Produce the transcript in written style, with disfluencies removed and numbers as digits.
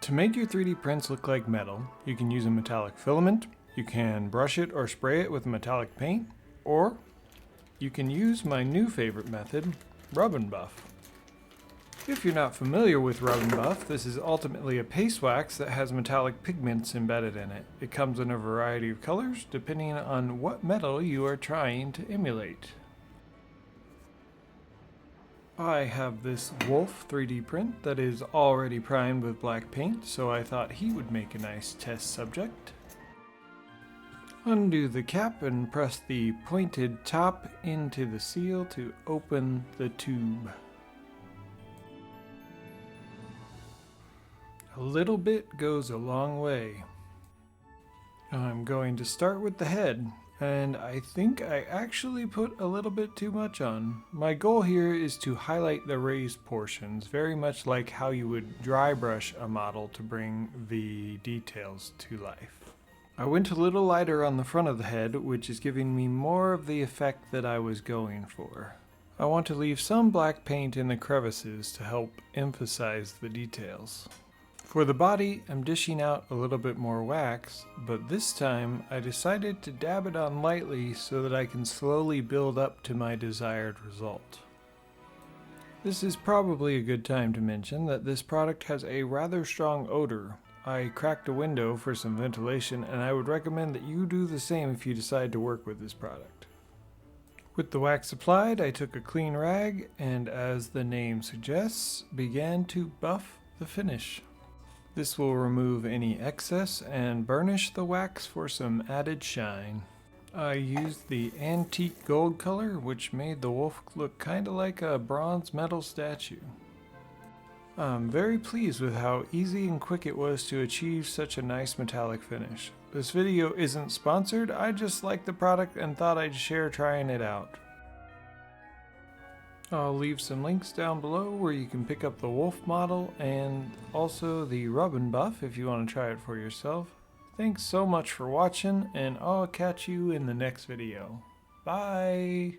To make your 3D prints look like metal, you can use a metallic filament, you can brush it or spray it with metallic paint, or you can use my new favorite method, rub and buff. If you're not familiar with rub and buff, this is ultimately a paste wax that has metallic pigments embedded in it. It comes in a variety of colors depending on what metal you are trying to emulate. I have this wolf 3D print that is already primed with black paint, so I thought he would make a nice test subject. Undo the cap and press the pointed top into the seal to open the tube. A little bit goes a long way. I'm going to start with the head, and I think I actually put a little bit too much on. My goal here is to highlight the raised portions, very much like how you would dry brush a model to bring the details to life. I went a little lighter on the front of the head, which is giving me more of the effect that I was going for. I want to leave some black paint in the crevices to help emphasize the details. For the body, I'm dishing out a little bit more wax, but this time I decided to dab it on lightly so that I can slowly build up to my desired result. This is probably a good time to mention that this product has a rather strong odor. I cracked a window for some ventilation, and I would recommend that you do the same if you decide to work with this product. With the wax applied, I took a clean rag and, as the name suggests, began to buff the finish. This will remove any excess and burnish the wax for some added shine. I used the antique gold color, which made the wolf look kinda like a bronze metal statue. I'm very pleased with how easy and quick it was to achieve such a nice metallic finish. This video isn't sponsored, I just like the product and thought I'd share trying it out. I'll leave some links down below where you can pick up the wolf model and also the rub and buff if you want to try it for yourself. Thanks so much for watching, and I'll catch you in the next video. Bye!